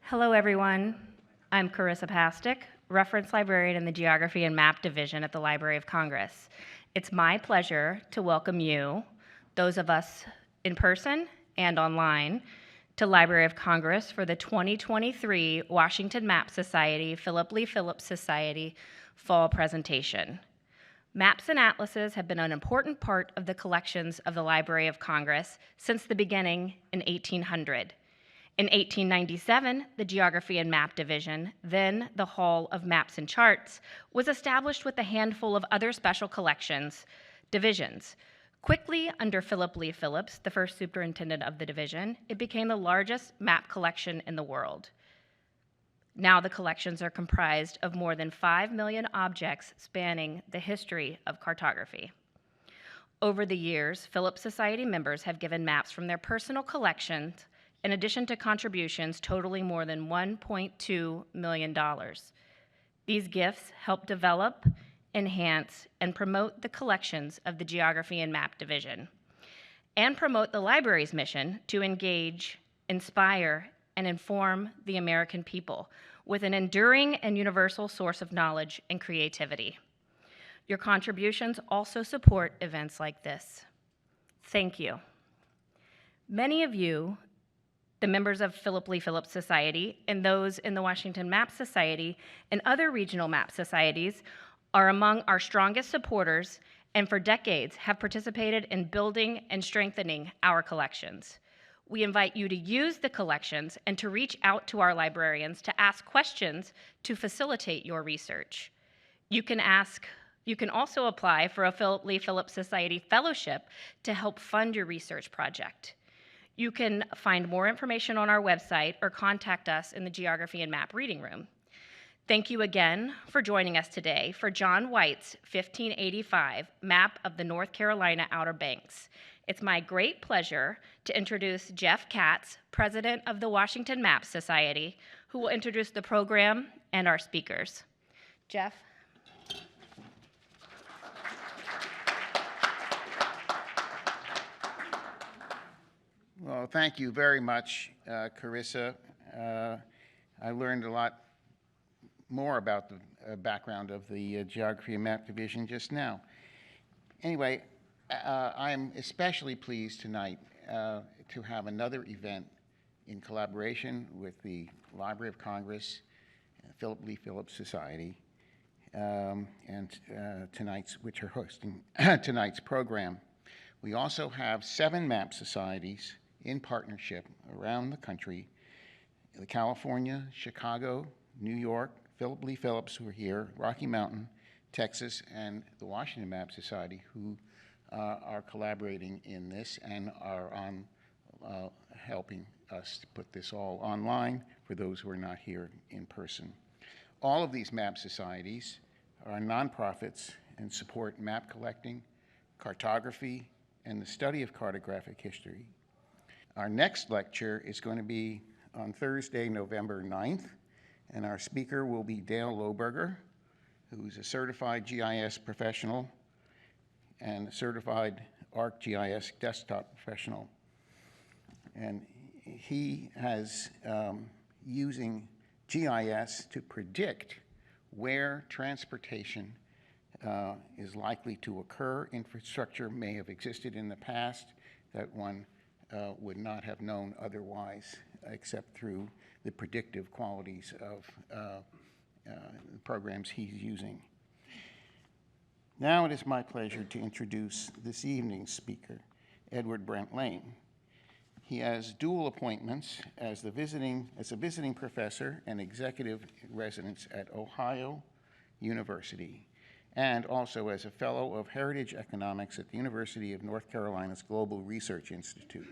Hello, everyone. I'm Carissa Pastic, reference librarian in the Geography and Map Division at the Library of Congress. It's my pleasure to welcome you, those of us in person and online, to Library of Congress for the 2023 Washington Map Society Philip Lee Phillips Society Fall Presentation. Maps and atlases have been an important part of the collections of the Library of Congress since the beginning in 1800. In 1897, the Geography and Map Division, then the Hall of Maps and Charts, was established with a handful of other special collections divisions. Quickly, under Philip Lee Phillips, the first superintendent of the division, it became the largest map collection in the world. Now the collections are comprised of more than 5 million objects spanning the history of cartography. Over the years, Phillips Society members have given maps from their personal collections in addition to contributions totaling more than $1.2 million. These gifts help develop, enhance, and promote the collections of the Geography and Map Division, and promote the library's mission to engage, inspire, and inform the American people with an enduring and universal source of knowledge and creativity. Your contributions also support events like this. Thank you. Many of you, the members of Philip Lee Phillips Society and those in the Washington Map Society and other regional map societies, are among our strongest supporters and for decades have participated in building and strengthening our collections. We invite you to use the collections and to reach out to our librarians to ask questions to facilitate your research. You can also apply for a Philip Lee Phillips Society Fellowship to help fund your research project. You can find more information on our website or contact us in the Geography and Map Reading Room. Thank you again for joining us today for John White's 1585 Map of the North Carolina Outer Banks. It's my great pleasure to introduce Jeff Katz, President of the Washington Map Society, who will introduce the program and our speakers. Jeff? Well, thank you very much, Carissa. I learned a lot more about the background of the Geography and Map Division just now. Anyway, I'm especially pleased tonight to have another event in collaboration with the Library of Congress, Philip Lee Phillips Society, which are hosting tonight's program. We also have 7 map societies in partnership around the country: California, Chicago, New York, Philip Lee Phillips, who are here, Rocky Mountain, Texas, and the Washington Map Society, who are collaborating in this and are on helping us to put this all online for those who are not here in person. All of these map societies are nonprofits and support map collecting, cartography, and the study of cartographic history. Our next lecture is going to be on Thursday, November 9th, and our speaker will be Dale Lohberger, who's a certified GIS professional and a certified ArcGIS desktop professional. And he has using GIS to predict where transportation is likely to occur. Infrastructure may have existed in the past that one would not have known otherwise, except through the predictive qualities of the programs he's using. Now it is my pleasure to introduce this evening's speaker, Edward Brent Lane. He has dual appointments as a visiting professor and executive residence at Ohio University, and also as a fellow of Heritage Economics at the University of North Carolina's Global Research Institute.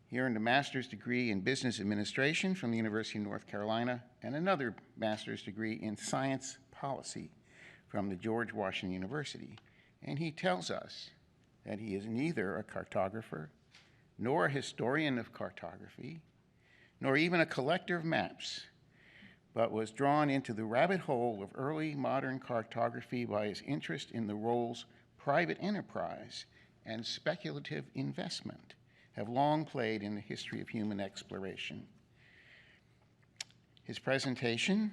He earned a master's degree in business administration from the University of North Carolina and another master's degree in science policy from the George Washington University. And he tells us that he is neither a cartographer, nor a historian of cartography, nor even a collector of maps, but was drawn into the rabbit hole of early modern cartography by his interest in the roles private enterprise and speculative investment have long played in the history of human exploration. His presentation,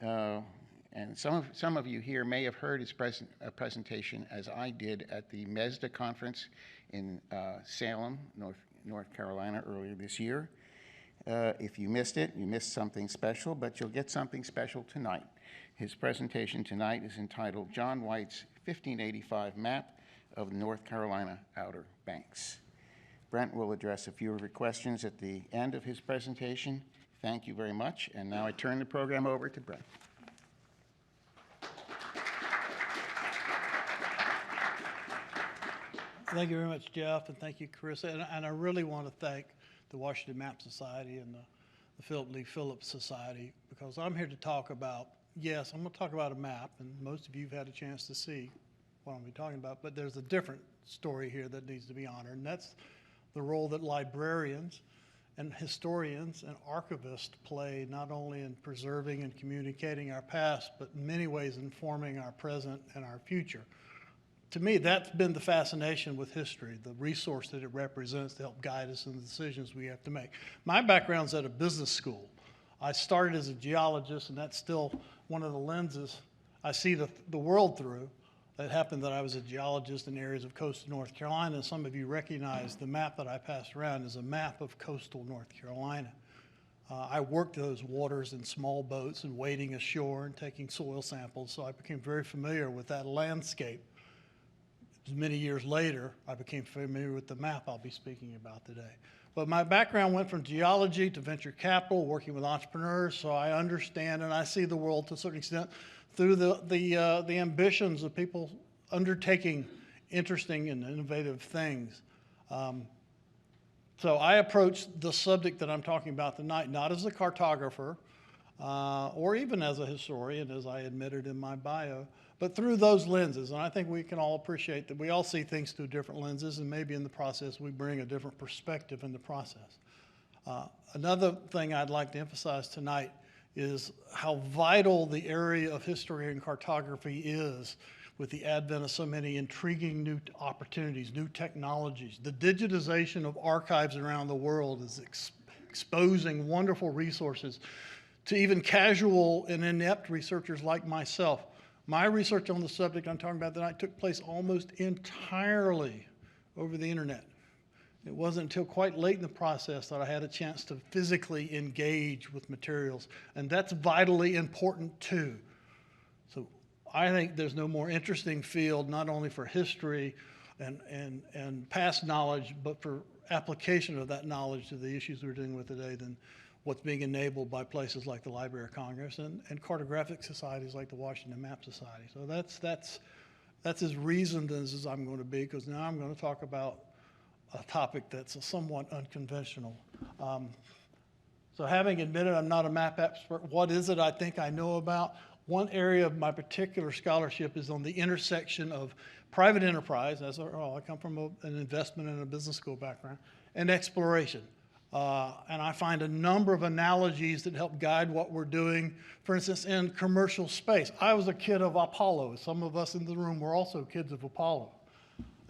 and some of you here may have heard his presentation as I did at the MESDA conference in Salem, North Carolina earlier this year. If you missed it, you missed something special, but you'll get something special tonight. His presentation tonight is entitled John White's 1585 Map of the North Carolina Outer Banks. Brent will address a few of your questions at the end of his presentation. Thank you very much, and now I turn the program over to Brent. Thank you very much, Jeff, and thank you, Carissa. And I really want to thank the Washington Map Society and the Philip Lee Phillips Society, because I'm here to talk about, yes, I'm going to talk about a map, and most of you have had a chance to see what I'm going to be talking about, but there's a different story here that needs to be honored, and that's the role that librarians and historians and archivists play, not only in preserving and communicating our past, but in many ways informing our present and our future. To me, that's been the fascination with history, the resource that it represents to help guide us in the decisions we have to make. My background's at a business school. I started as a geologist, and that's still one of the lenses I see the world through. It happened that I was a geologist in areas of coastal North Carolina, and some of you recognize the map that I passed around is a map of coastal North Carolina. I worked those waters in small boats and wading ashore and taking soil samples, so I became very familiar with that landscape. Many years later, I became familiar with the map I'll be speaking about today. But my background went from geology to venture capital, working with entrepreneurs, so I understand and I see the world to a certain extent through the ambitions of people undertaking interesting and innovative things. So I approach the subject that I'm talking about tonight not as a cartographer or even as a historian, as I admitted in my bio, but through those lenses. And I think we can all appreciate that we all see things through different lenses, and maybe in the process we bring a different perspective in the process. Another thing I'd like to emphasize tonight is how vital the area of history and cartography is with the advent of so many intriguing new opportunities, new technologies. The digitization of archives around the world is exposing wonderful resources to even casual and inept researchers like myself. My research on the subject I'm talking about tonight took place almost entirely over the internet. It wasn't until quite late in the process that I had a chance to physically engage with materials, and that's vitally important too. So I think there's no more interesting field, not only for history and past knowledge, but for application of that knowledge to the issues we're dealing with today than what's being enabled by places like the Library of Congress and cartographic societies like the Washington Map Society. So that's as reasoned as I'm going to be, because now I'm going to talk about a topic that's somewhat unconventional. So having admitted I'm not a map expert, what is it I think I know about? One area of my particular scholarship is on the intersection of private enterprise, I come from an investment and a business school background, and exploration. And I find a number of analogies that help guide what we're doing. For instance, in commercial space, I was a kid of Apollo. Some of us in the room were also kids of Apollo.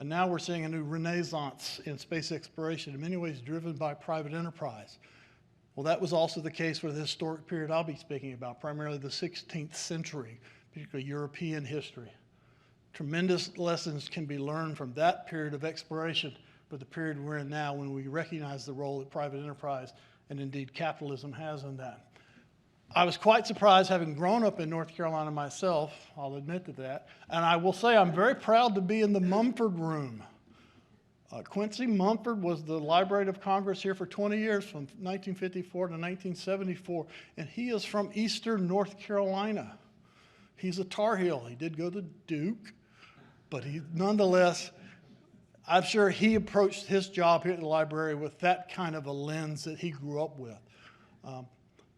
And now we're seeing a new renaissance in space exploration, in many ways driven by private enterprise. Well, that was also the case for the historic period I'll be speaking about, primarily the 16th century, particularly European history. Tremendous lessons can be learned from that period of exploration for the period we're in now, when we recognize the role that private enterprise and indeed capitalism has in that. I was quite surprised, having grown up in North Carolina myself, I'll admit to that, and I will say I'm very proud to be in the Mumford Room. Quincy Mumford was the Library of Congress here for 20 years, from 1954 to 1974, and he is from Eastern North Carolina. He's a Tar Heel. He did go to Duke, but he nonetheless, I'm sure he approached his job here at the library with that kind of a lens that he grew up with.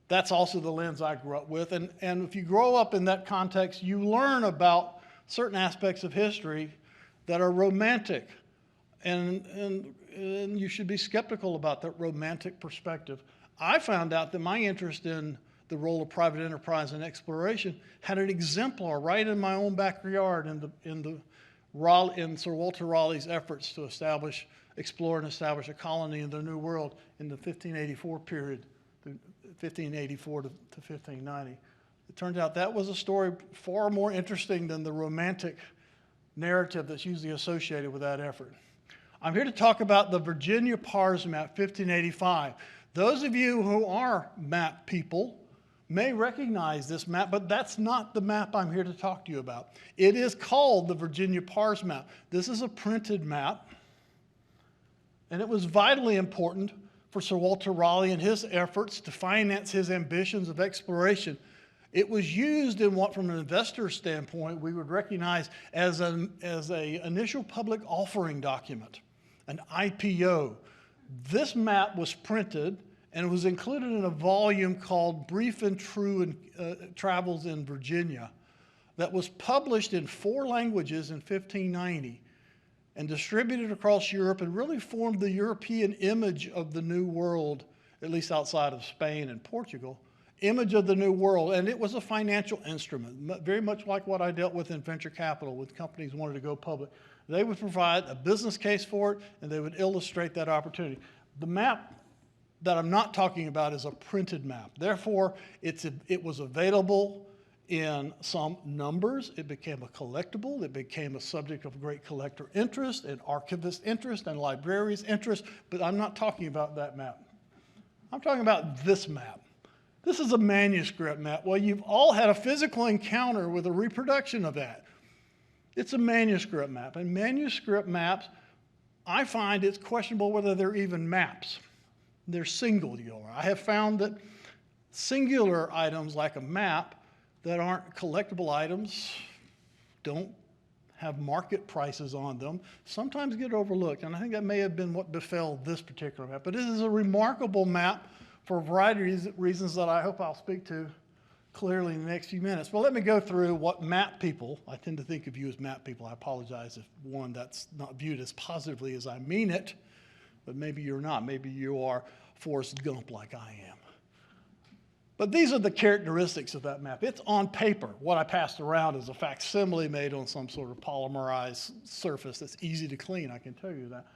That's also the lens I grew up with. And if you grow up in that context, you learn about certain aspects of history that are romantic. And you should be skeptical about that romantic perspective. I found out that my interest in the role of private enterprise and exploration had an exemplar right in my own backyard in Sir Walter Raleigh's efforts to explore and establish a colony in the New World in the 1584 period, 1584 to 1590. It turns out that was a story far more interesting than the romantic narrative that's usually associated with that effort. I'm here to talk about the Virginia Pars Map 1585. Those of you who are map people may recognize this map, but that's not the map I'm here to talk to you about. It is called the Virginia Pars Map. This is a printed map, and it was vitally important for Sir Walter Raleigh and his efforts to finance his ambitions of exploration. It was used in what, from an investor standpoint, we would recognize as an initial public offering document, an IPO. This map was printed and it was included in a volume called Brief and True Travels in Virginia that was published in 4 languages in 1590 and distributed across Europe and really formed the European image of the New World, at least outside of Spain and Portugal. Image of the New World, and it was a financial instrument, very much like what I dealt with in venture capital with companies wanted to go public. They would provide a business case for it, and they would illustrate that opportunity. The map that I'm not talking about is a printed map. Therefore, it was available in some numbers. It became a collectible. It became a subject of great collector interest and archivist interest and libraries' interest, but I'm not talking about that map. I'm talking about this map. This is a manuscript map. Well, you've all had a physical encounter with a reproduction of that. It's a manuscript map, and manuscript maps, I find it's questionable whether they're even maps. They're singular. I have found that singular items like a map that aren't collectible items, don't have market prices on them, sometimes get overlooked, and I think that may have been what befell this particular map. But it is a remarkable map for a variety of reasons that I hope I'll speak to clearly in the next few minutes. But let me go through what map people, I tend to think of you as map people. I apologize if one that's not viewed as positively as I mean it, but maybe you're not. Maybe you are Forrest Gump like I am. But these are the characteristics of that map. It's on paper. What I passed around is a facsimile made on some sort of polymerized surface that's easy to clean, I can tell you that.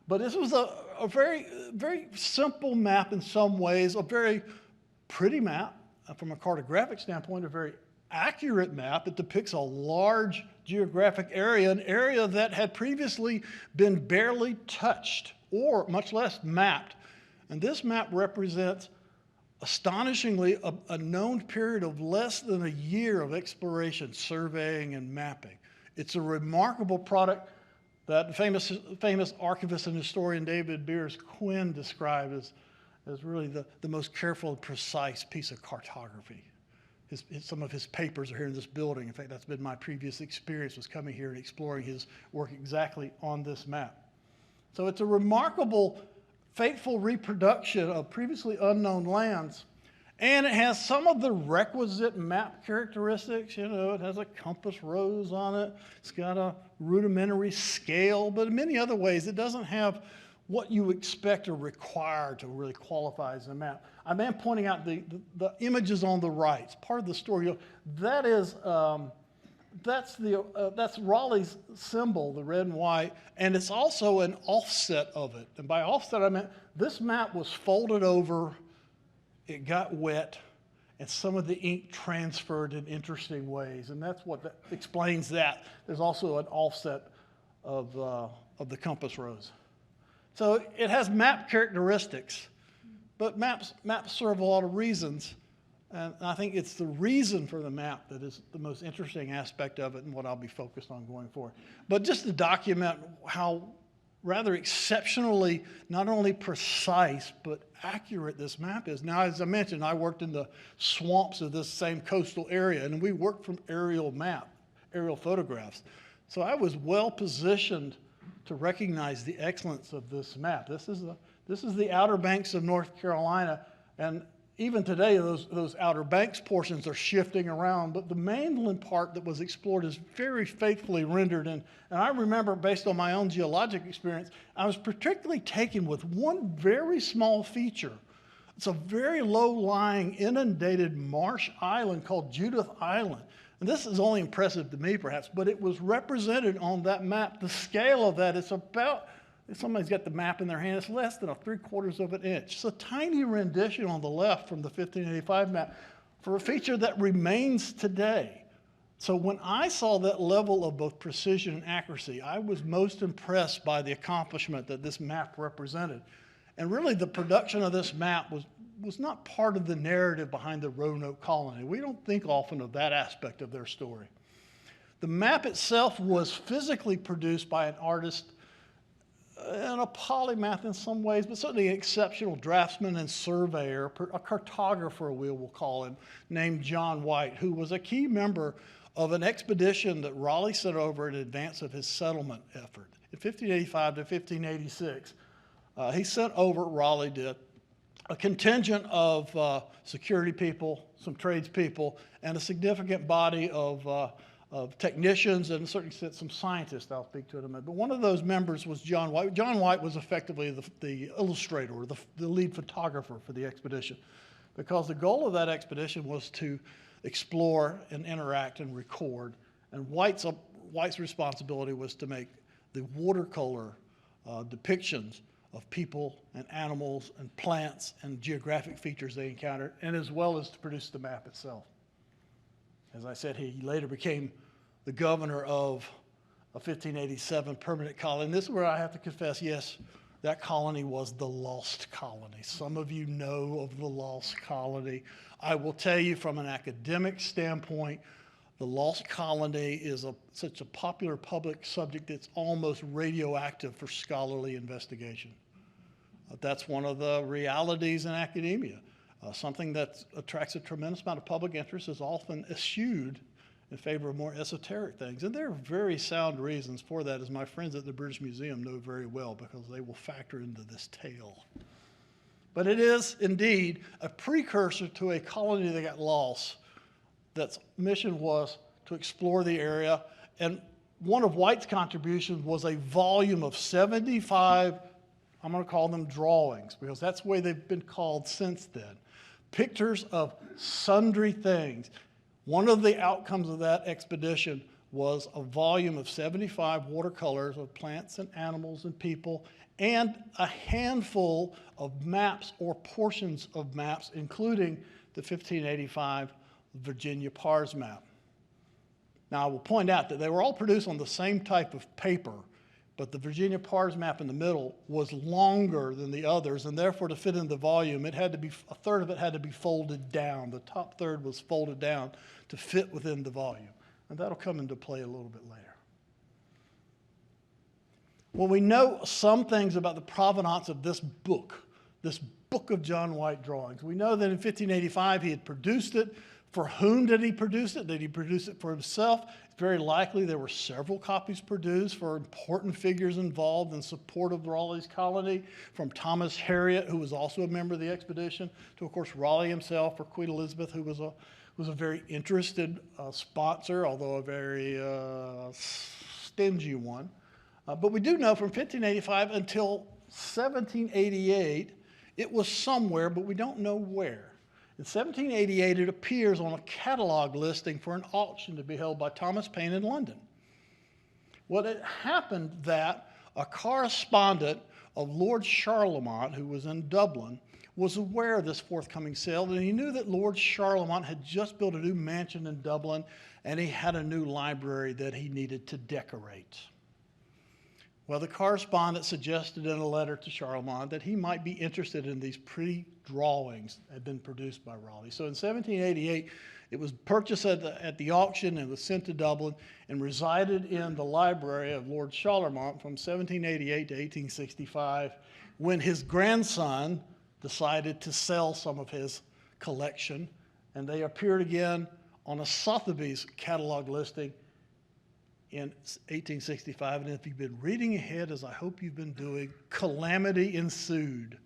But this was a very, very simple map in some ways, a very pretty map from a cartographic standpoint, a very accurate map. It depicts a large geographic area, an area that had previously been barely touched or much less mapped. And this map represents, astonishingly, a known period of less than a year of exploration, surveying, and mapping. It's a remarkable product that famous archivist and historian David Beers Quinn described as really the most careful and precise piece of cartography. Some of his papers are here in this building. In fact, that's been my previous experience, was coming here and exploring his work exactly on this map. So it's a remarkable, faithful reproduction of previously unknown lands. And it has some of the requisite map characteristics. You know, it has a compass rose on it. It's got a rudimentary scale, but in many other ways, it doesn't have what you expect or require to really qualify as a map. I am pointing out the images on the right. It's part of the story. That is, that's Raleigh's symbol, the red and white, and it's also an offset of it. And by offset, I meant this map was folded over. It got wet, and some of the ink transferred in interesting ways, and that's what explains that. There's also an offset of the compass rose. So it has map characteristics, but maps serve a lot of reasons, and I think it's the reason for the map that is the most interesting aspect of it and what I'll be focused on going forward. But just to document how rather exceptionally not only precise but accurate this map is. Now, as I mentioned, I worked in the swamps of this same coastal area, and we worked from aerial photographs. So I was well positioned to recognize the excellence of this map. This is the Outer Banks of North Carolina, and even today those Outer Banks portions are shifting around, but the mainland part that was explored is very faithfully rendered. And I remember, based on my own geologic experience, I was particularly taken with one very small feature. It's a very low-lying, inundated marsh island called Judith Island. And this is only impressive to me, perhaps, but it was represented on that map. The scale of that is about if somebody's got the map in their hand, it's less than 3/4 of an inch. It's a tiny rendition on the left from the 1585 map for a feature that remains today. So when I saw that level of both precision and accuracy, I was most impressed by the accomplishment that this map represented. And really, the production of this map was not part of the narrative behind the Roanoke colony. We don't think often of that aspect of their story. The map itself was physically produced by an artist and a polymath in some ways, but certainly an exceptional draftsman and surveyor, a cartographer, we'll call him, named John White, who was a key member of an expedition that Raleigh sent over in advance of his settlement effort. In 1585 to 1586, he sent over, Raleigh did, a contingent of security people, some tradespeople, and a significant body of technicians and, in a certain extent, some scientists. I'll speak to it in a minute. But one of those members was John White. John White was effectively the illustrator, or the lead photographer for the expedition, because the goal of that expedition was to explore and interact and record. And White's responsibility was to make the watercolor depictions of people and animals and plants and geographic features they encountered, and as well as to produce the map itself. As I said, he later became the governor of a 1587 permanent colony. And this is where I have to confess, yes, that colony was the Lost Colony. Some of you know of the Lost Colony. I will tell you from an academic standpoint, the Lost Colony is such a popular public subject that's almost radioactive for scholarly investigation. That's one of the realities in academia. Something that attracts a tremendous amount of public interest is often eschewed in favor of more esoteric things. And there are very sound reasons for that, as my friends at the British Museum know very well, because they will factor into this tale. But it is indeed a precursor to a colony that got lost, that's mission was to explore the area. And one of White's contributions was a volume of 75, I'm going to call them drawings, because that's the way they've been called since then. Pictures of sundry things. One of the outcomes of that expedition was a volume of 75 watercolors of plants and animals and people, and a handful of maps or portions of maps, including the 1585 Virginia Pars map. Now, I will point out that they were all produced on the same type of paper, but the Virginia Pars map in the middle was longer than the others, and therefore to fit in the volume, a third of it had to be folded down. The top third was folded down to fit within the volume. And that'll come into play a little bit later. Well, we know some things about the provenance of this book of John White drawings. We know that in 1585 he had produced it. For whom did he produce it? Did he produce it for himself? It's very likely there were several copies produced for important figures involved in support of Raleigh's colony, from Thomas Harriot, who was also a member of the expedition, to, of course, Raleigh himself, or Queen Elizabeth, who was a very interested sponsor, although a very stingy one. But we do know from 1585 until 1788, it was somewhere, but we don't know where. In 1788, it appears on a catalog listing for an auction to be held by Thomas Paine in London. Well, it happened that a correspondent of Lord Charlemont, who was in Dublin, was aware of this forthcoming sale, and he knew that Lord Charlemont had just built a new mansion in Dublin, and he had a new library that he needed to decorate. Well, the correspondent suggested in a letter to Charlemont that he might be interested in these pretty drawings that had been produced by Raleigh. So in 1788, it was purchased at the auction and was sent to Dublin and resided in the library of Lord Charlemont from 1788 to 1865, when his grandson decided to sell some of his collection, and they appeared again on a Sotheby's catalog listing in 1865, and if you've been reading ahead, as I hope you've been doing, calamity ensued.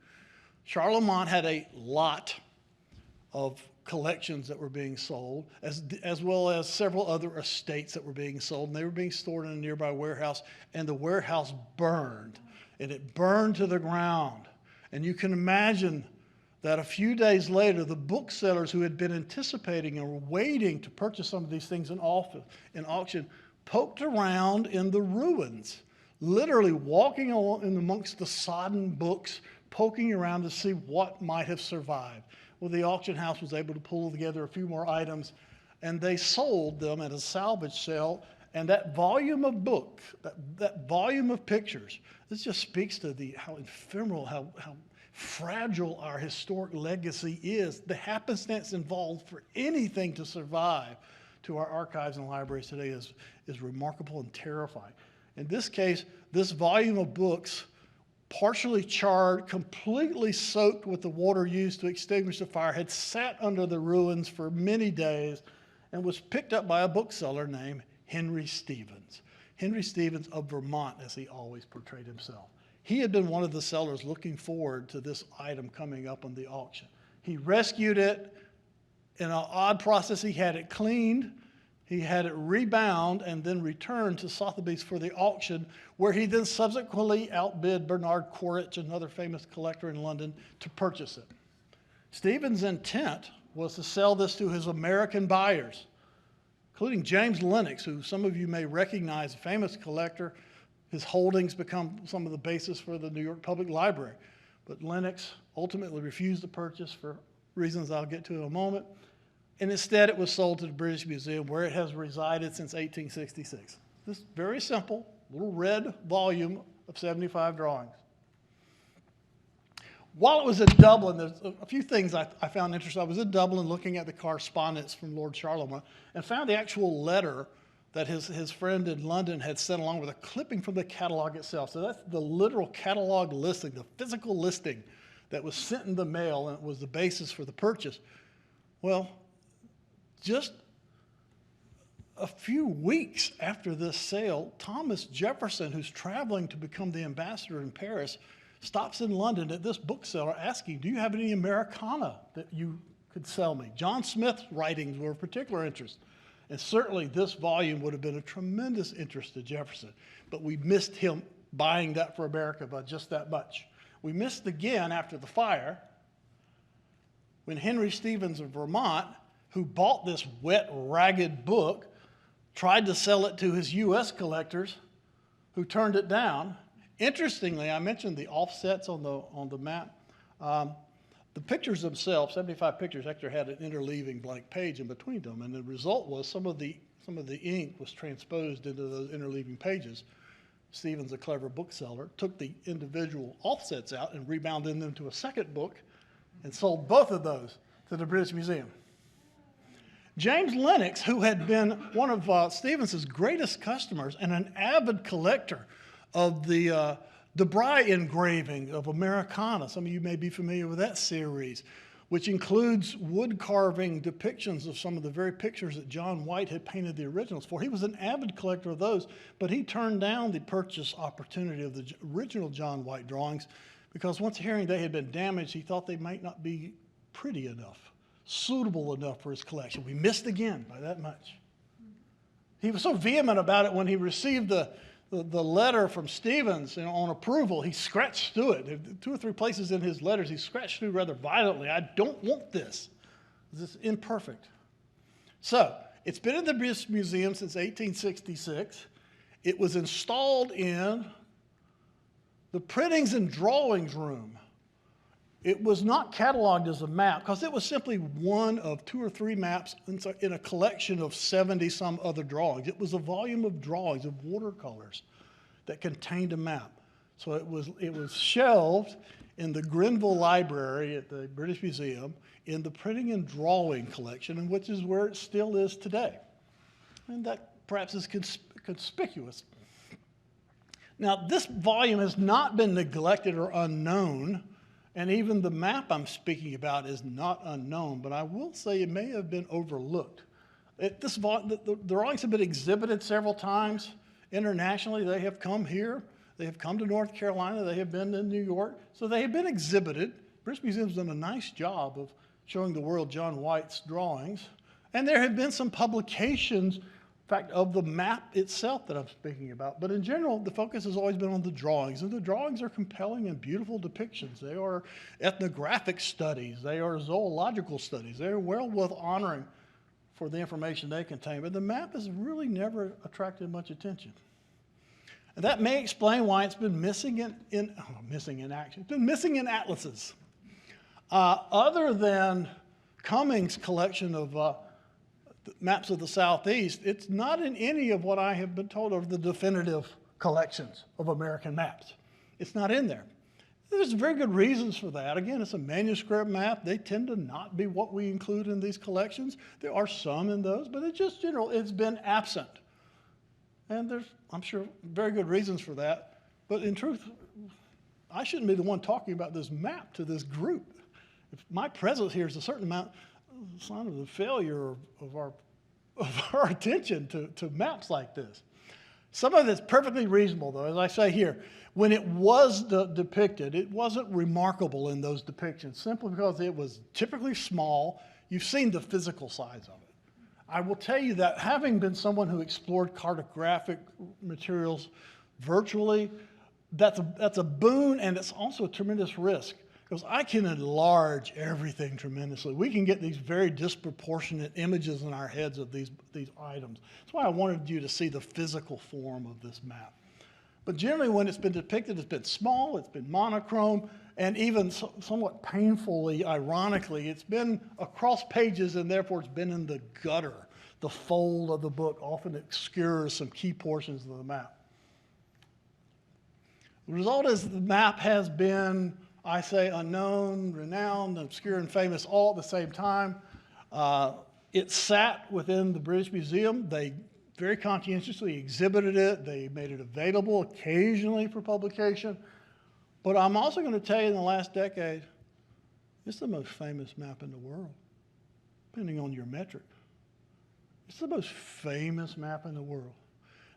Charlemont had a lot of collections that were being sold, as well as several other estates that were being sold, and they were being stored in a nearby warehouse, and the warehouse burned, and it burned to the ground. And you can imagine that a few days later, the booksellers who had been anticipating and were waiting to purchase some of these things in auction poked around in the ruins, literally walking along in amongst the sodden books, poking around to see what might have survived. Well, the auction house was able to pull together a few more items, and they sold them at a salvage sale. And that volume of books, that volume of pictures, this just speaks to how ephemeral, how fragile our historic legacy is. The happenstance involved for anything to survive to our archives and libraries today is remarkable and terrifying. In this case, this volume of books, partially charred, completely soaked with the water used to extinguish the fire, had sat under the ruins for many days and was picked up by a bookseller named Henry Stevens. Henry Stevens of Vermont, as he always portrayed himself. He had been one of the sellers looking forward to this item coming up on the auction. He rescued it in an odd process. He had it cleaned, he had it rebound, and then returned to Sotheby's for the auction, where he then subsequently outbid Bernard Quaritch, another famous collector in London, to purchase it. Stevens' intent was to sell this to his American buyers, including James Lennox, who some of you may recognize, a famous collector. His holdings become some of the basis for the New York Public Library. But Lennox ultimately refused to purchase for reasons I'll get to in a moment. And instead it was sold to the British Museum, where it has resided since 1866. This very simple little red volume of 75 drawings. While it was in Dublin, there's a few things I found interesting. I was in Dublin looking at the correspondence from Lord Charlemont and found the actual letter that his friend in London had sent along with a clipping from the catalog itself. So that's the literal catalog listing, the physical listing that was sent in the mail, and it was the basis for the purchase. Well, just a few weeks after this sale, Thomas Jefferson, who's traveling to become the ambassador in Paris, stops in London at this bookseller asking, do you have any Americana that you could sell me? John Smith's writings were of particular interest. And certainly this volume would have been of tremendous interest to Jefferson. But we missed him buying that for America by just that much. We missed again after the fire when Henry Stevens of Vermont, who bought this wet, ragged book, tried to sell it to his U.S. collectors, who turned it down. Interestingly, I mentioned the offsets on the map. The pictures themselves, 75 pictures, actually had an interleaving blank page in between them, and the result was some of the ink was transposed into those interleaving pages. Stevens, a clever bookseller, took the individual offsets out and rebounded them into a second book and sold both of those to the British Museum. James Lennox, who had been one of Stevens's greatest customers and an avid collector of the Debray engraving of Americana. Some of you may be familiar with that series, which includes wood carving depictions of some of the very pictures that John White had painted the originals for. He was an avid collector of those, but he turned down the purchase opportunity of the original John White drawings because once hearing they had been damaged, he thought they might not be pretty enough, suitable enough for his collection. We missed again by that much. He was so vehement about it when he received the letter from Stevens on approval. He scratched through it. 2 or 3 places in his letters, he scratched through rather violently. I don't want this. This is imperfect. So it's been in the British Museum since 1866. It was installed in the printings and drawings room. It was not cataloged as a map because it was simply one of 2 or 3 maps in a collection of 70-some other drawings. It was a volume of drawings, of watercolors that contained a map. So it was shelved in the Grenville Library at the British Museum in the printing and drawing collection, and which is where it still is today. And that perhaps is conspicuous. Now, this volume has not been neglected or unknown. And even the map I'm speaking about is not unknown, but I will say it may have been overlooked. The drawings have been exhibited several times internationally. They have come here. They have come to North Carolina. They have been in New York. So they have been exhibited. British Museum's done a nice job of showing the world John White's drawings. And there have been some publications, in fact, of the map itself that I'm speaking about. But in general, the focus has always been on the drawings. And the drawings are compelling and beautiful depictions. They are ethnographic studies. They are zoological studies. They are well worth honoring for the information they contain. But the map has really never attracted much attention. And that may explain why it's been missing missing in action. It's been missing in atlases. Other than Cummings' collection of maps of the Southeast, it's not in any of what I have been told of the definitive collections of American maps. It's not in there. There's very good reasons for that. Again, it's a manuscript map. They tend to not be what we include in these collections. There are some in those, but it's just general, it's been absent. And there's, I'm sure, very good reasons for that. But in truth, I shouldn't be the one talking about this map to this group. If my presence here is a certain amount, sign of the failure of our attention to maps like this. Some of it's perfectly reasonable, though. As I say here, when it was depicted, it wasn't remarkable in those depictions, simply because it was typically small. You've seen the physical size of it. I will tell you that having been someone who explored cartographic materials virtually, that's a boon, and it's also a tremendous risk, because I can enlarge everything tremendously. We can get these very disproportionate images in our heads of these items. That's why I wanted you to see the physical form of this map. But generally, when it's been depicted, it's been small, it's been monochrome, and even somewhat painfully, ironically, it's been across pages, and therefore it's been in the gutter. The fold of the book often obscures some key portions of the map. The result is the map has been, I say, unknown, renowned, obscure, and famous all at the same time. It sat within the British Museum. They very conscientiously exhibited it. They made it available occasionally for publication. But I'm also going to tell you, in the last decade, it's the most famous map in the world, depending on your metric. It's the most famous map in the world.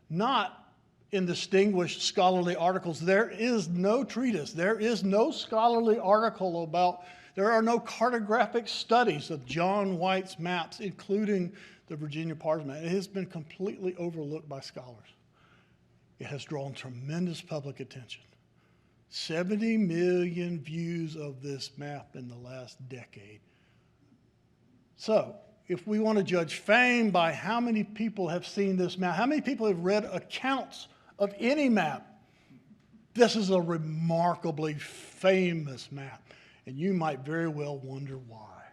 Not in distinguished scholarly articles. There is no treatise. There is no scholarly article about, there are no cartographic studies of John White's maps, including the Virginia Pars map. It has been completely overlooked by scholars. It has drawn tremendous public attention. 70 million views of this map in the last decade. So, if we want to judge fame by how many people have seen this map, how many people have read accounts of any map, this is a remarkably famous map. And you might very well wonder why.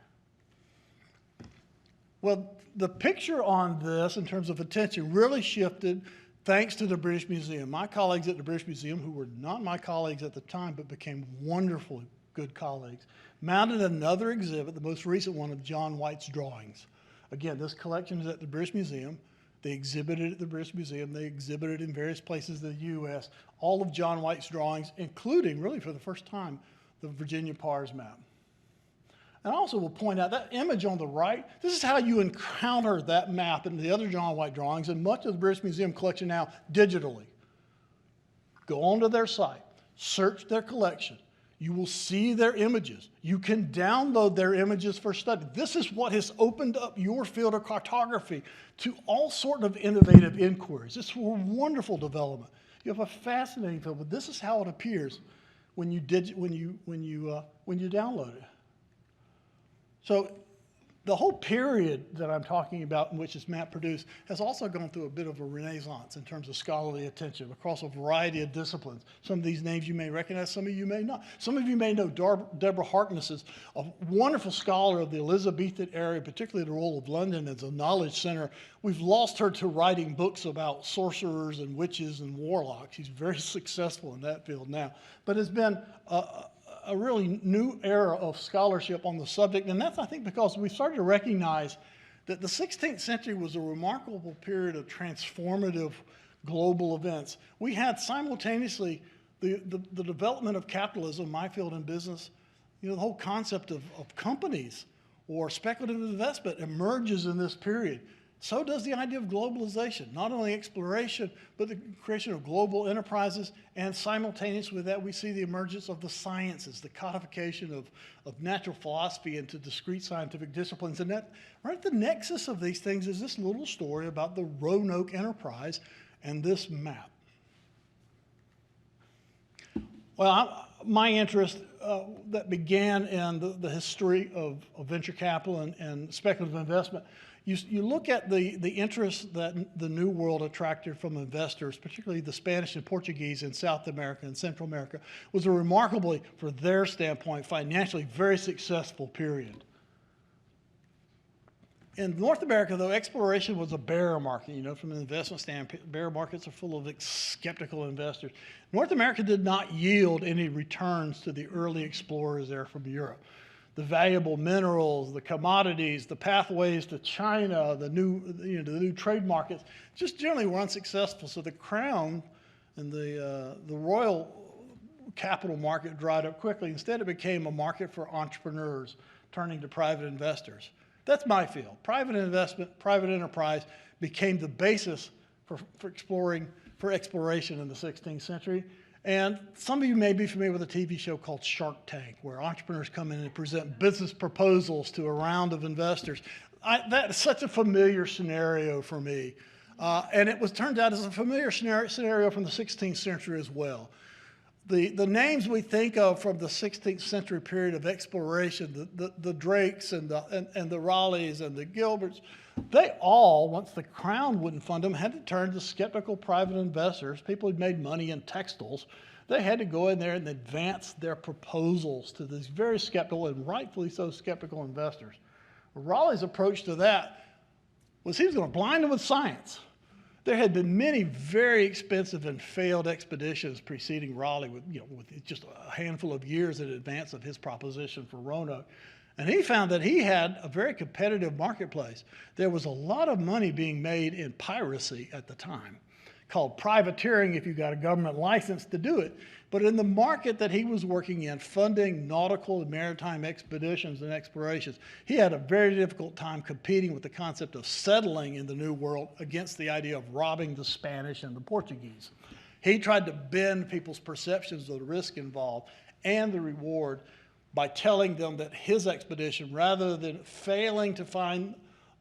Well, the picture on this, in terms of attention, really shifted thanks to the British Museum. My colleagues at the British Museum, who were not my colleagues at the time, but became wonderful, good colleagues, mounted another exhibit, the most recent one, of John White's drawings. Again, this collection is at the British Museum. They exhibited at the British Museum. They exhibited in various places in the U.S. all of John White's drawings, including, really for the first time, the Virginia Pars map. And I also will point out that image on the right, this is how you encounter that map and the other John White drawings and much of the British Museum collection now digitally. Go onto their site, search their collection. You will see their images. You can download their images for study. This is what has opened up your field of cartography to all sorts of innovative inquiries. It's a wonderful development. You have a fascinating field, but this is how it appears when you download it. So the whole period that I'm talking about in which this map produced has also gone through a bit of a renaissance in terms of scholarly attention across a variety of disciplines. Some of these names you may recognize, some of you may not. Some of you may know Deborah Harkness is a wonderful scholar of the Elizabethan era, particularly the role of London as a knowledge center. We've lost her to writing books about sorcerers and witches and warlocks. She's very successful in that field now. But it's been a really new era of scholarship on the subject, and that's, I think, because we started to recognize that the 16th century was a remarkable period of transformative global events. We had simultaneously the development of capitalism, my field in business, the whole concept of companies or speculative investment emerges in this period. So does the idea of globalization, not only exploration, but the creation of global enterprises, and simultaneous with that, we see the emergence of the sciences, the codification of natural philosophy into discrete scientific disciplines. And that, right at the nexus of these things is this little story about the Roanoke Enterprise and this map. Well, my interest that began in the history of venture capital and speculative investment, you look at the interest that the New World attracted from investors, particularly the Spanish and Portuguese in South America and Central America, was a remarkably, for their standpoint, financially very successful period. In North America, though, exploration was a bear market. You know, from an investment standpoint, bear markets are full of skeptical investors. North America did not yield any returns to the early explorers there from Europe. The valuable minerals, the commodities, the pathways to China, the new trade markets, just generally were unsuccessful. So the crown and the royal capital market dried up quickly. Instead, it became a market for entrepreneurs turning to private investors. That's my field. Private investment, private enterprise became the basis for exploration in the 16th century. And some of you may be familiar with a TV show called Shark Tank, where entrepreneurs come in and present business proposals to a round of investors. That is such a familiar scenario for me. And it turned out as a familiar scenario from the 16th century as well. The names we think of from the 16th century period of exploration, the Drakes and the Raleighs and the Gilberts, they all, once the crown wouldn't fund them, had to turn to skeptical private investors, people who'd made money in textiles. They had to go in there and advance their proposals to these very skeptical and rightfully so skeptical investors. Raleigh's approach to that was he was going to blind them with science. There had been many very expensive and failed expeditions preceding Raleigh with just a handful of years in advance of his proposition for Roanoke. And he found that he had a very competitive marketplace. There was a lot of money being made in piracy at the time, called privateering if you got a government license to do it. But in the market that he was working in, funding nautical and maritime expeditions and explorations, he had a very difficult time competing with the concept of settling in the New World against the idea of robbing the Spanish and the Portuguese. He tried to bend people's perceptions of the risk involved and the reward by telling them that his expedition, rather than failing to find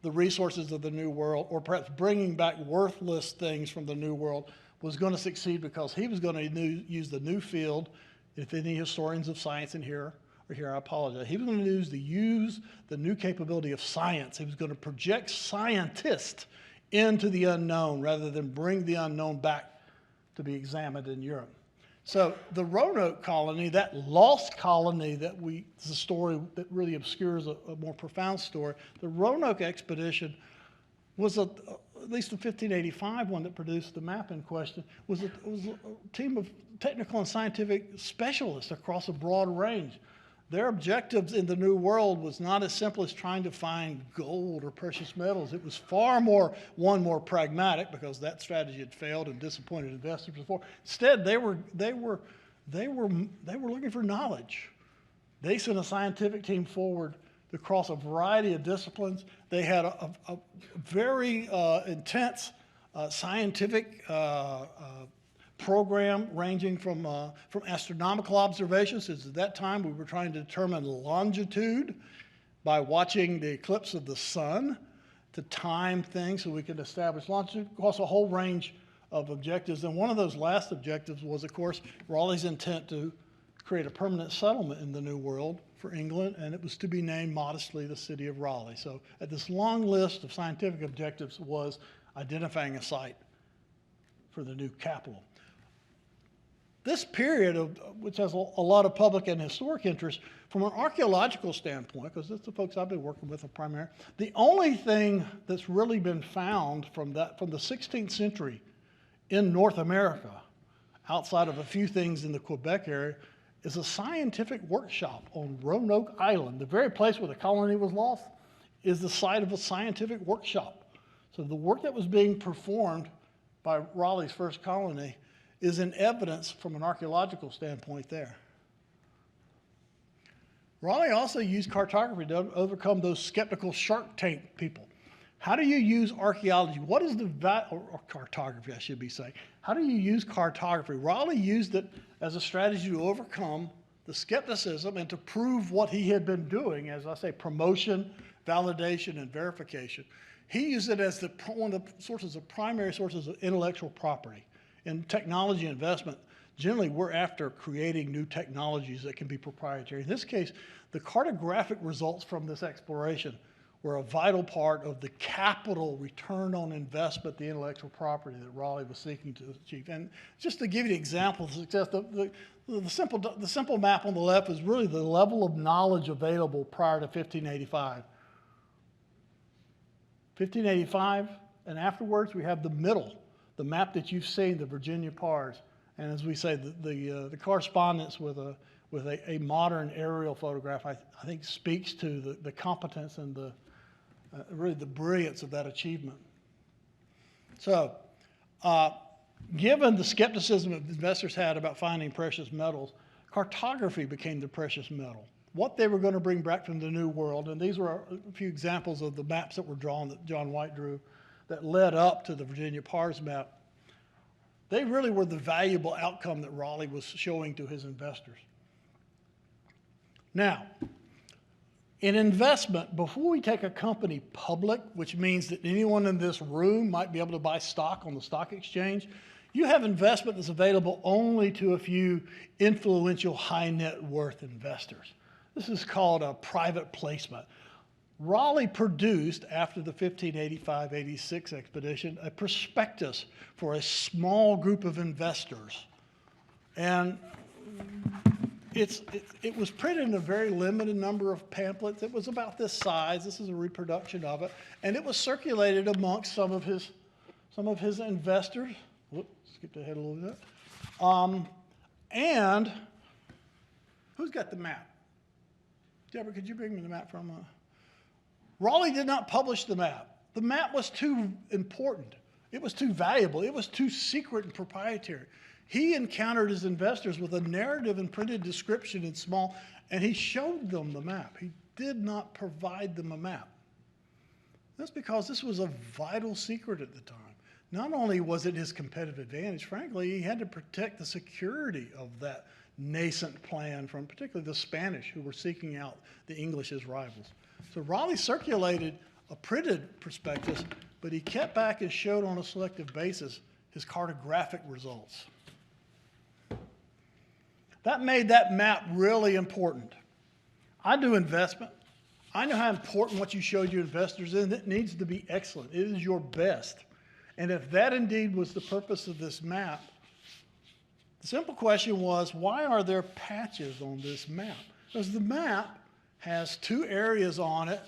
the resources of the New World or perhaps bringing back worthless things from the New World, was going to succeed because he was going to use the new field. If any historians of science in here are here, I apologize. He was going to use the new capability of science. He was going to project scientists into the unknown rather than bring the unknown back to be examined in Europe. So the Roanoke colony, that lost colony is a story that really obscures a more profound story. The Roanoke expedition was at least the 1585 one that produced the map in question, was a team of technical and scientific specialists across a broad range. Their objectives in the New World was not as simple as trying to find gold or precious metals. It was far more pragmatic, because that strategy had failed and disappointed investors before. Instead, they were looking for knowledge. They sent a scientific team forward across a variety of disciplines. They had a very intense scientific program ranging from astronomical observations. Since at that time we were trying to determine longitude by watching the eclipse of the sun to time things so we could establish longitude, across a whole range of objectives. And one of those last objectives was, of course, Raleigh's intent to create a permanent settlement in the New World for England, and it was to be named modestly the city of Raleigh. So at this long list of scientific objectives was identifying a site for the new capital. This period, which has a lot of public and historic interest, from an archaeological standpoint, because that's the folks I've been working with primarily, the only thing that's really been found from the 16th century in North America, outside of a few things in the Quebec area, is a scientific workshop on Roanoke Island. The very place where the colony was lost is the site of a scientific workshop. So the work that was being performed by Raleigh's first colony is in evidence from an archaeological standpoint there. Raleigh also used cartography to overcome those skeptical Shark Tank people. How do you use archaeology? What is or cartography, I should be saying. How do you use cartography? Raleigh used it as a strategy to overcome the skepticism and to prove what he had been doing, as I say, promotion, validation, and verification. He used it as one of the primary sources of intellectual property. In technology investment, generally we're after creating new technologies that can be proprietary. In this case, the cartographic results from this exploration were a vital part of the capital return on investment, the intellectual property that Raleigh was seeking to achieve. And just to give you an example of success, the simple map on the left is really the level of knowledge available prior to 1585. 1585, and afterwards we have the middle, the map that you've seen, the Virginia Pars. And as we say, the correspondence with a modern aerial photograph, I think speaks to the competence and really the brilliance of that achievement. So, given the skepticism that investors had about finding precious metals, cartography became the precious metal. What they were going to bring back from the New World, and these were a few examples of the maps that were drawn that John White drew that led up to the Virginia Pars map. They really were the valuable outcome that Raleigh was showing to his investors. Now, in investment, before we take a company public, which means that anyone in this room might be able to buy stock on the stock exchange, you have investment that's available only to a few influential high net worth investors. This is called a private placement. Raleigh produced, after the 1585-86 expedition, a prospectus for a small group of investors. And it was printed in a very limited number of pamphlets. It was about this size. This is a reproduction of it. And it was circulated amongst some of his investors. Whoops, skipped ahead a little bit. And who's got the map? Deborah, could you bring me the map from? Raleigh did not publish the map. The map was too important. It was too valuable. It was too secret and proprietary. He encountered his investors with a narrative and printed description in small, and he showed them the map. He did not provide them a map. That's because this was a vital secret at the time. Not only was it his competitive advantage, frankly, he had to protect the security of that nascent plan from particularly the Spanish who were seeking out the English as rivals. So Raleigh circulated a printed prospectus, but he kept back and showed on a selective basis his cartographic results. That made that map really important. I do investment. I know how important what you showed your investors is. It needs to be excellent. It is your best. And if that indeed was the purpose of this map, the simple question was, why are there patches on this map? Because the map has two areas on it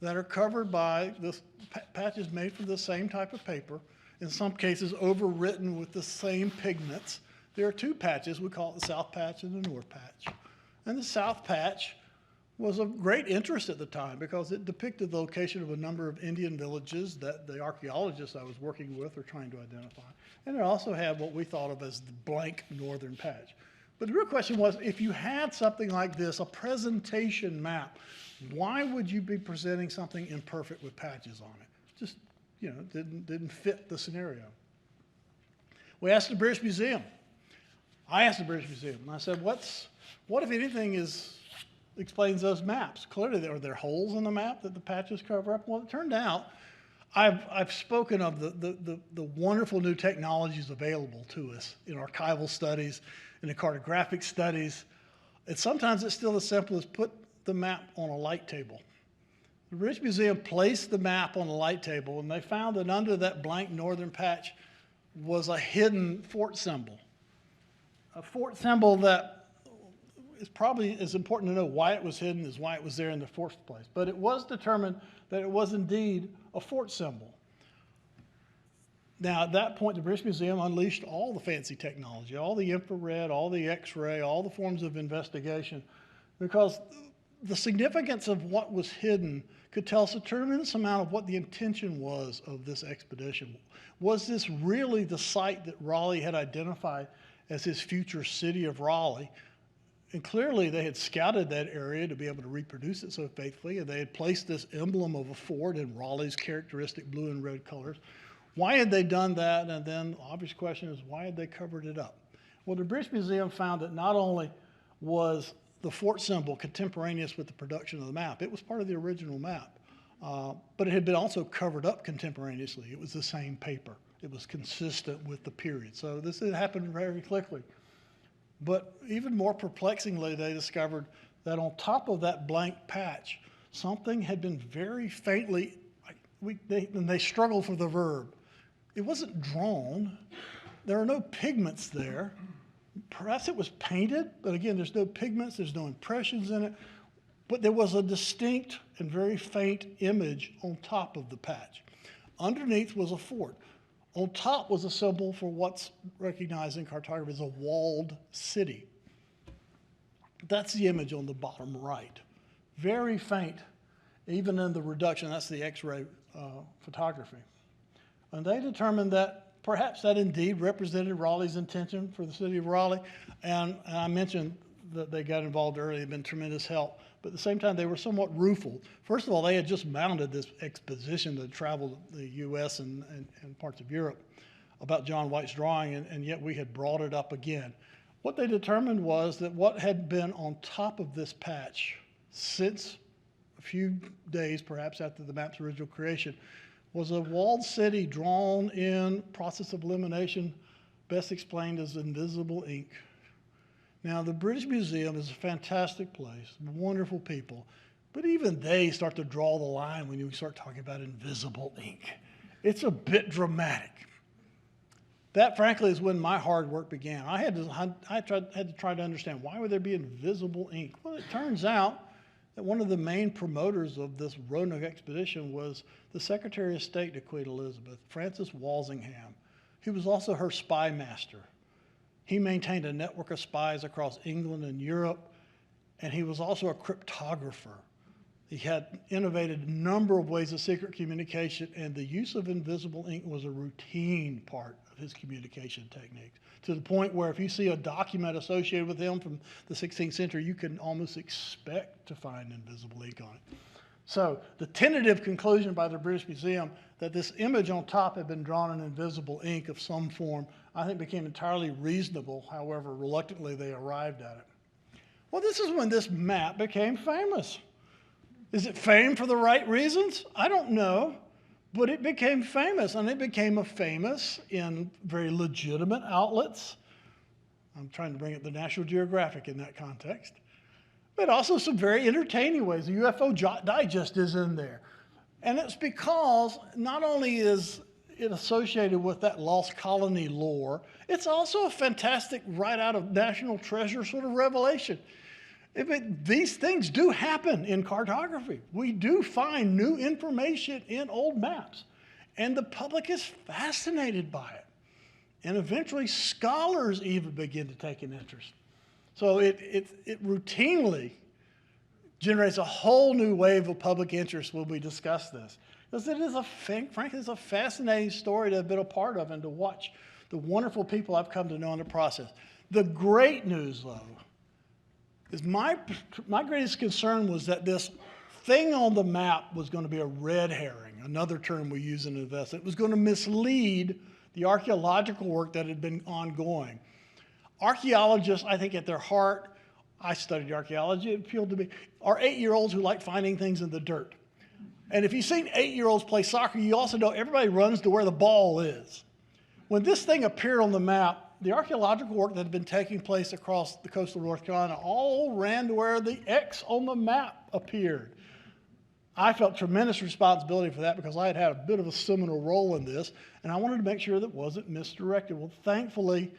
that are covered by this patches made from the same type of paper, in some cases overwritten with the same pigments. There are two patches. We call it the South Patch and the North Patch. And the South Patch was of great interest at the time because it depicted the location of a number of Indian villages that the archaeologists I was working with were trying to identify. And it also had what we thought of as the blank northern patch. But the real question was, if you had something like this, a presentation map, why would you be presenting something imperfect with patches on it? Just, didn't fit the scenario. We asked the British Museum. I asked the British Museum, and I said, what if anything explains those maps? Clearly, are there holes in the map that the patches cover up? Well, it turned out, I've spoken of the wonderful new technologies available to us in archival studies, in the cartographic studies. And sometimes it's still as simple as put the map on a light table. The British Museum placed the map on a light table, and they found that under that blank northern patch was a hidden fort symbol. A fort symbol that is probably as important to know why it was hidden as why it was there in the first place. But it was determined that it was indeed a fort symbol. Now, at that point, the British Museum unleashed all the fancy technology, all the infrared, all the X-ray, all the forms of investigation, because the significance of what was hidden could tell us a tremendous amount of what the intention was of this expedition. Was this really the site that Raleigh had identified as his future city of Raleigh? And clearly they had scouted that area to be able to reproduce it so faithfully, and they had placed this emblem of a fort in Raleigh's characteristic blue and red colors. Why had they done that? And then the obvious question is, why had they covered it up? Well, the British Museum found that not only was the fort symbol contemporaneous with the production of the map, it was part of the original map, but it had been also covered up contemporaneously. It was the same paper. It was consistent with the period. So this had happened very quickly. But even more perplexingly, they discovered that on top of that blank patch, something had been very faintly, and they struggled for the verb. It wasn't drawn. There are no pigments there. Perhaps it was painted, but again, there's no pigments, there's no impressions in it. But there was a distinct and very faint image on top of the patch. Underneath was a fort. On top was a symbol for what's recognized in cartography as a walled city. That's the image on the bottom right. Very faint, even in the reduction. That's the X-ray photography. And they determined that perhaps that indeed represented Raleigh's intention for the city of Raleigh. And I mentioned that they got involved early, they've been tremendous help. But at the same time, they were somewhat rueful. First of all, they had just mounted this exposition that traveled the U.S. and parts of Europe about John White's drawing, and yet we had brought it up again. What they determined was that what had been on top of this patch since a few days, perhaps after the map's original creation, was a walled city drawn in process of elimination, best explained as invisible ink. Now, the British Museum is a fantastic place, wonderful people, but even they start to draw the line when you start talking about invisible ink. It's a bit dramatic. That, frankly, is when my hard work began. I had to try to understand, why would there be invisible ink? Well, it turns out that one of the main promoters of this Roanoke expedition was the Secretary of State to Queen Elizabeth, Francis Walsingham. He was also her spy master. He maintained a network of spies across England and Europe, and he was also a cryptographer. He had innovated a number of ways of secret communication, and the use of invisible ink was a routine part of his communication techniques, to the point where if you see a document associated with him from the 16th century, you can almost expect to find invisible ink on it. So the tentative conclusion by the British Museum that this image on top had been drawn in invisible ink of some form, I think became entirely reasonable. However, reluctantly they arrived at it. Well, this is when this map became famous. Is it famed for the right reasons? I don't know, but it became famous, and it became famous in very legitimate outlets. I'm trying to bring it the National Geographic in that context. But also some very entertaining ways. The UFO Digest is in there. And it's because not only is it associated with that lost colony lore, it's also a fantastic right out of National Treasure sort of revelation. These things do happen in cartography. We do find new information in old maps, and the public is fascinated by it. And eventually scholars even begin to take an interest. So it routinely generates a whole new wave of public interest when we discuss this. Because it is frankly, it's a fascinating story to have been a part of and to watch the wonderful people I've come to know in the process. The great news, though, is my greatest concern was that this thing on the map was going to be a red herring, another term we use in investment. It was going to mislead the archaeological work that had been ongoing. Archaeologists, I think at their heart, I studied archaeology, it appealed to me, are 8-year-olds who like finding things in the dirt. And if you've seen 8-year-olds play soccer, you also know everybody runs to where the ball is. When this thing appeared on the map, the archaeological work that had been taking place across the coast of North Carolina all ran to where the X on the map appeared. I felt tremendous responsibility for that because I had had a bit of a seminal role in this, and I wanted to make sure that it wasn't misdirected. Well, thankfully,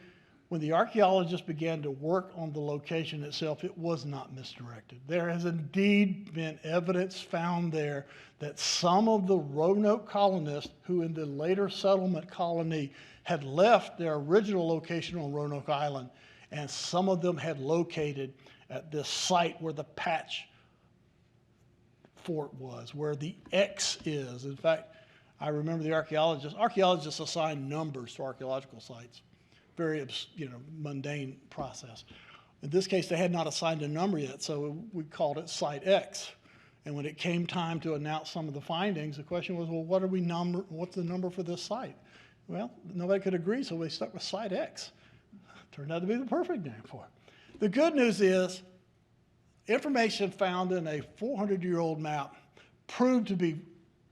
when the archaeologists began to work on the location itself, it was not misdirected. There has indeed been evidence found there that some of the Roanoke colonists who in the later settlement colony had left their original location on Roanoke Island, and some of them had located at this site where the patch fort was, where the X is. In fact, I remember the archaeologists assign numbers to archaeological sites. Very mundane process. In this case, they had not assigned a number yet, so we called it Site X. And when it came time to announce some of the findings, the question was, well, what's the number for this site? Well, nobody could agree, so we stuck with Site X. Turned out to be the perfect name for it. The good news is, information found in a 400-year-old map proved to be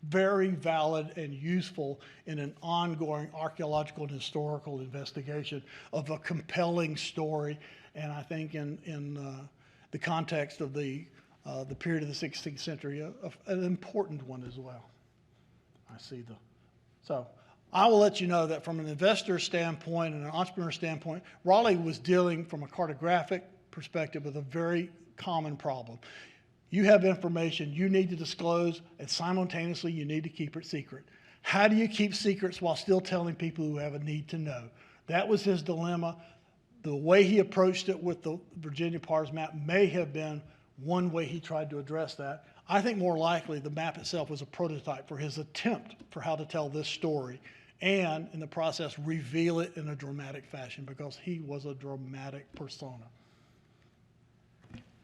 very valid and useful in an ongoing archaeological and historical investigation of a compelling story. and I think in the context of the period of the 16th century, an important one as well. So I will let you know that from an investor standpoint and an entrepreneur standpoint, Raleigh was dealing from a cartographic perspective with a very common problem. You have information you need to disclose, and simultaneously you need to keep it secret. How do you keep secrets while still telling people who have a need to know? That was his dilemma. The way he approached it with the Virginia PARS map may have been one way he tried to address that. I think more likely the map itself was a prototype for his attempt for how to tell this story, and in the process reveal it in a dramatic fashion, because he was a dramatic persona.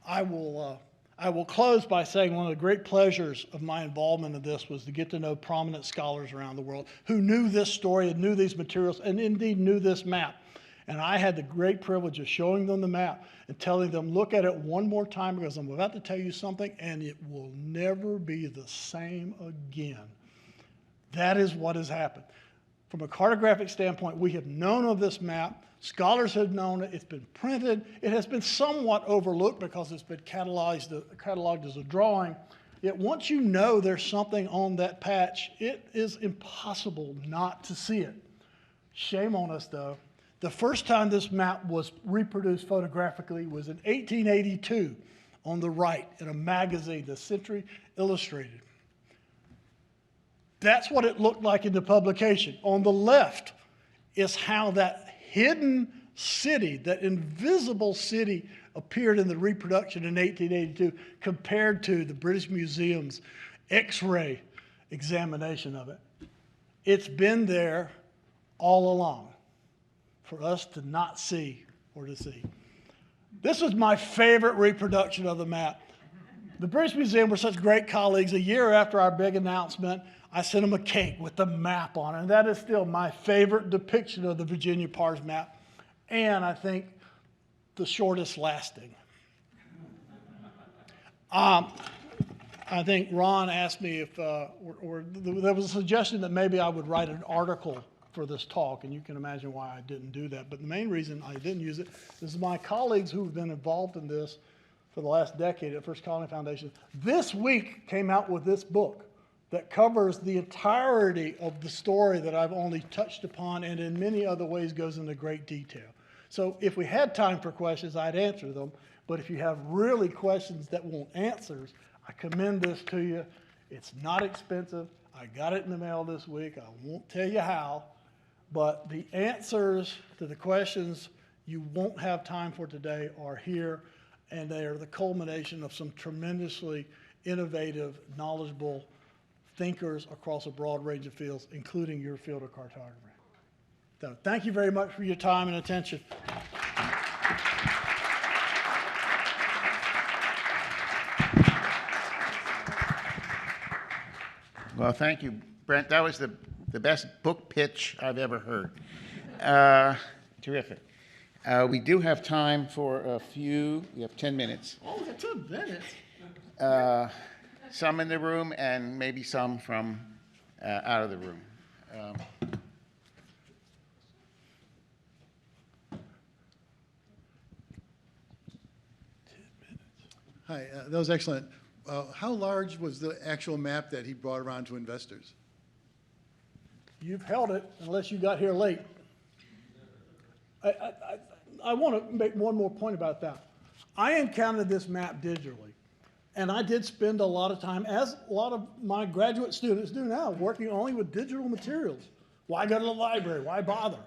I will close by saying one of the great pleasures of my involvement in this was to get to know prominent scholars around the world who knew this story and knew these materials and indeed knew this map. And I had the great privilege of showing them the map and telling them, look at it one more time, because I'm about to tell you something and it will never be the same again. That is what has happened. From a cartographic standpoint, we have known of this map. Scholars have known it. It's been printed. It has been somewhat overlooked because it's been cataloged as a drawing. Yet once you know there's something on that patch, it is impossible not to see it. Shame on us, though. The first time this map was reproduced photographically was in 1882 on the right in a magazine, the Century Illustrated. That's what it looked like in the publication. On the left is how that hidden city, that invisible city, appeared in the reproduction in 1882 compared to the British Museum's X-ray examination of it. It's been there all along for us to not see or to see. This was my favorite reproduction of the map. The British Museum were such great colleagues. A year after our big announcement, I sent them a cake with the map on it. And that is still my favorite depiction of the Virginia PARS map, and I think the shortest lasting. I think Ron asked me if, or there was a suggestion that maybe I would write an article for this talk, and you can imagine why I didn't do that. But the main reason I didn't use it is my colleagues who have been involved in this for the last decade at First Colony Foundation this week came out with this book that covers the entirety of the story that I've only touched upon, and in many other ways goes into great detail. So if we had time for questions, I'd answer them. But if you have really questions that want answers, I commend this to you. It's not expensive. I got it in the mail this week. I won't tell you how. But the answers to the questions you won't have time for today are here, and they are the culmination of some tremendously innovative, knowledgeable thinkers across a broad range of fields, including your field of cartography. So thank you very much for your time and attention. Well, thank you, Brent. That was the best book pitch I've ever heard. Terrific. We do have time for a few. We have 10 minutes. Oh, we got 10 minutes. Some in the room and maybe some from out of the room. Hi, that was excellent. How large was the actual map that he brought around to investors? You've held it unless you got here late. I want to make one more point about that. I encountered this map digitally, and I did spend a lot of time, as a lot of my graduate students do now, working only with digital materials. Why go to the library? Why bother?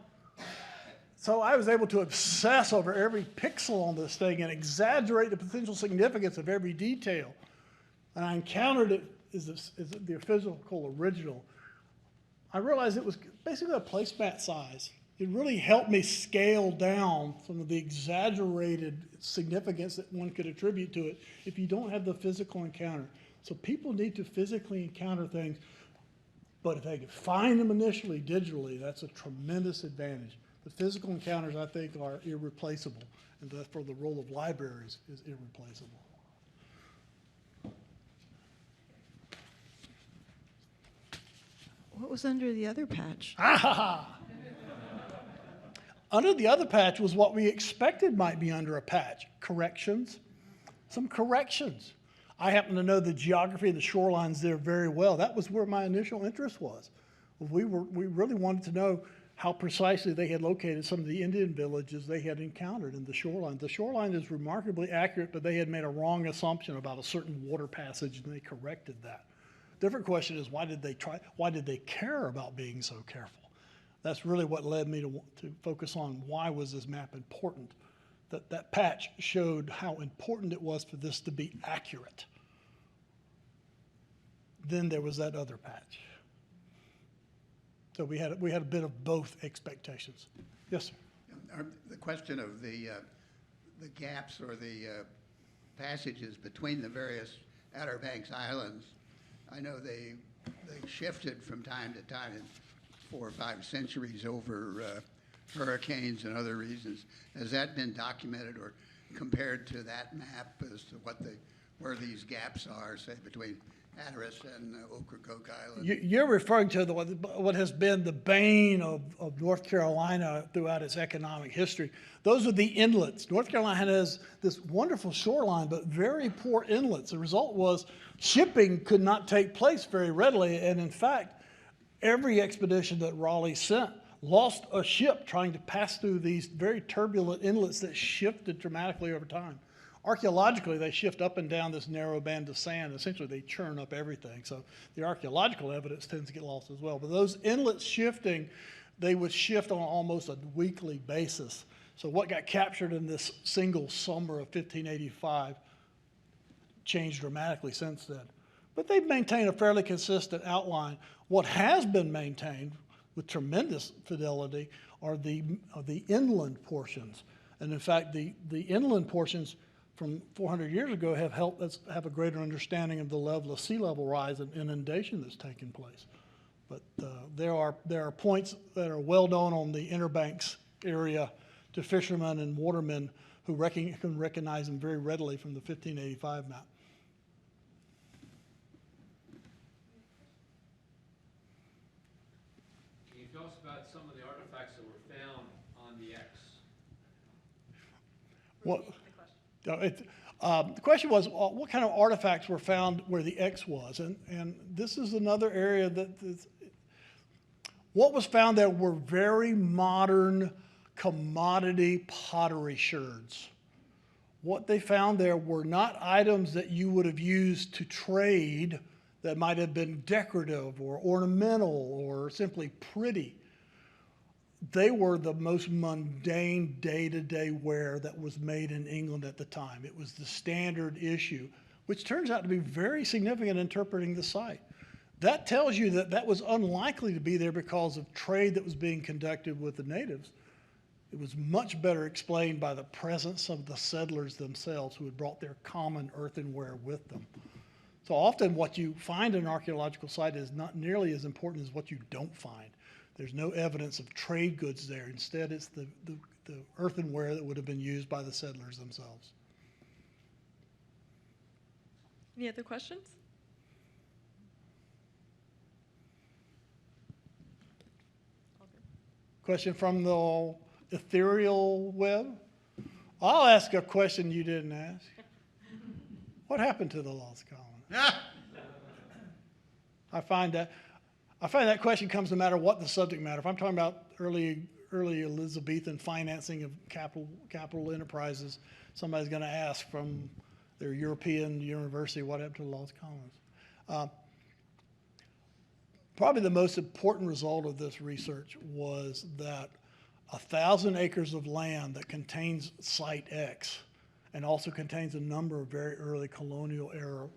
So I was able to obsess over every pixel on this thing and exaggerate the potential significance of every detail. And I encountered it as the physical original. I realized it was basically a placemat size. It really helped me scale down some of the exaggerated significance that one could attribute to it if you don't have the physical encounter. So people need to physically encounter things, but if they can find them initially digitally, that's a tremendous advantage. The physical encounters, I think, are irreplaceable, and therefore the role of libraries is irreplaceable. What was under the other patch? Under the other patch was what we expected might be under a patch, corrections, some corrections. I happen to know the geography of the shorelines there very well. That was where my initial interest was. We really wanted to know how precisely they had located some of the Indian villages they had encountered in the shoreline. The shoreline is remarkably accurate, but they had made a wrong assumption about a certain water passage, and they corrected that. Different question is, why did they care about being so careful? That's really what led me to focus on why was this map important. That patch showed how important it was for this to be accurate. Then there was that other patch. So we had a bit of both expectations. Yes, sir. The question of the gaps or the passages between the various Outer Banks islands, I know they shifted from time to time in 4 or 5 centuries over hurricanes and other reasons. Has that been documented or compared to that map as to where these gaps are, say, between Hatteras and Ocracoke Island? You're referring to what has been the bane of North Carolina throughout its economic history. Those are the inlets. North Carolina has this wonderful shoreline, but very poor inlets. The result was shipping could not take place very readily, and in fact, every expedition that Raleigh sent lost a ship trying to pass through these very turbulent inlets that shifted dramatically over time. Archaeologically, they shift up and down this narrow band of sand. Essentially, they churn up everything. So the archaeological evidence tends to get lost as well. But those inlets shifting, they would shift on almost a weekly basis. So what got captured in this single summer of 1585 changed dramatically since then. But they've maintained a fairly consistent outline. What has been maintained with tremendous fidelity are the inland portions. And in fact, the inland portions from 400 years ago have helped us have a greater understanding of the level of sea level rise and inundation that's taken place. But there are points that are well known on the Inner Banks area to fishermen and watermen who can recognize them very readily from the 1585 map. Can you tell us about some of the artifacts that were found on the X? The question was, what kind of artifacts were found where the X was? And this is another area what was found there were very modern commodity pottery sherds. What they found there were not items that you would have used to trade that might have been decorative or ornamental or simply pretty. They were the most mundane day-to-day wear that was made in England at the time. It was the standard issue, which turns out to be very significant in interpreting the site. That tells you that that was unlikely to be there because of trade that was being conducted with the natives. It was much better explained by the presence of the settlers themselves who had brought their common earthenware with them. So often what you find in an archaeological site is not nearly as important as what you don't find. There's no evidence of trade goods there. Instead, it's the earthenware that would have been used by the settlers themselves. Any other questions? Question from the ethereal web? I'll ask a question you didn't ask. What happened to the lost colony? I find that question comes no matter what the subject matter. If I'm talking about early Elizabethan financing of capital enterprises, somebody's going to ask from their European university what happened to the lost colonies. Probably the most important result of this research was that 1,000 acres of land that contains Site X and also contains a number of very early colonial era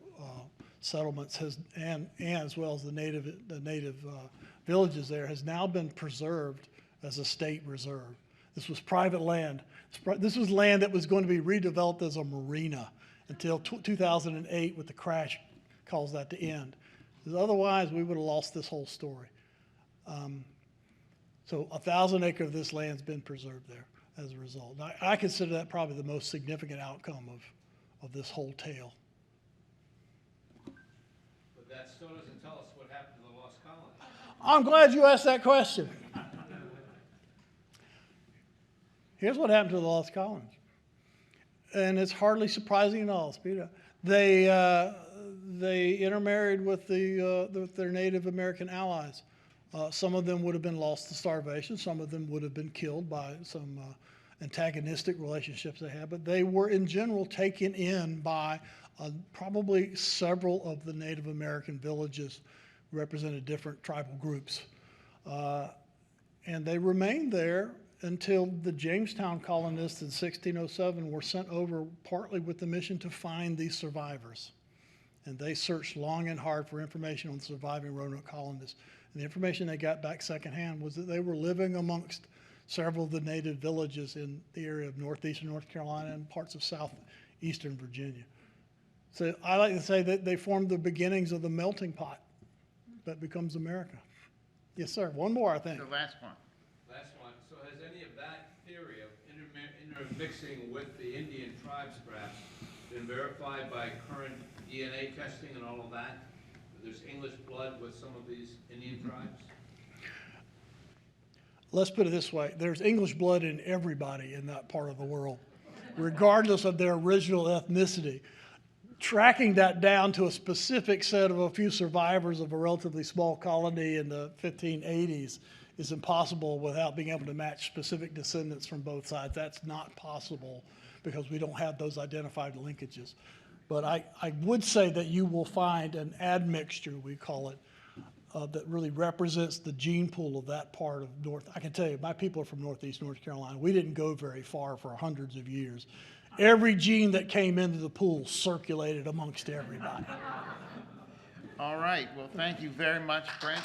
settlements and as well as the native villages there has now been preserved as a state reserve. This was private land. This was land that was going to be redeveloped as a marina until 2008 with the crash caused that to end. Because otherwise we would have lost this whole story. So 1,000 acres of this land's been preserved there as a result. And I consider that probably the most significant outcome of this whole tale. But that still doesn't tell us what happened to the lost colony. I'm glad you asked that question. Here's what happened to the lost colonies. And it's hardly surprising at all, speed up. They intermarried with their Native American allies. Some of them would have been lost to starvation. Some of them would have been killed by some antagonistic relationships they had. But they were, in general, taken in by probably several of the Native American villages represented different tribal groups. And they remained there until the Jamestown colonists in 1607 were sent over partly with the mission to find these survivors. And they searched long and hard for information on surviving Roanoke colonists. And the information they got back secondhand was that they were living amongst several of the native villages in the area of northeastern North Carolina and parts of southeastern Virginia. So I like to say that they formed the beginnings of the melting pot that becomes America. Yes, sir. One more, I think. The last one. Last one, so has any of that theory of intermixing with the Indian tribes perhaps been verified by current DNA testing and all of that? There's English blood with some of these Indian tribes? Let's put it this way. There's English blood in everybody in that part of the world, regardless of their original ethnicity. Tracking that down to a specific set of a few survivors of a relatively small colony in the 1580s is impossible without being able to match specific descendants from both sides. That's not possible because we don't have those identified linkages. But I would say that you will find an admixture, we call it, that really represents the gene pool of that part of North. I can tell you, my people are from Northeast North Carolina. We didn't go very far for hundreds of years. Every gene that came into the pool circulated amongst everybody. All right. Well, thank you very much, Brent.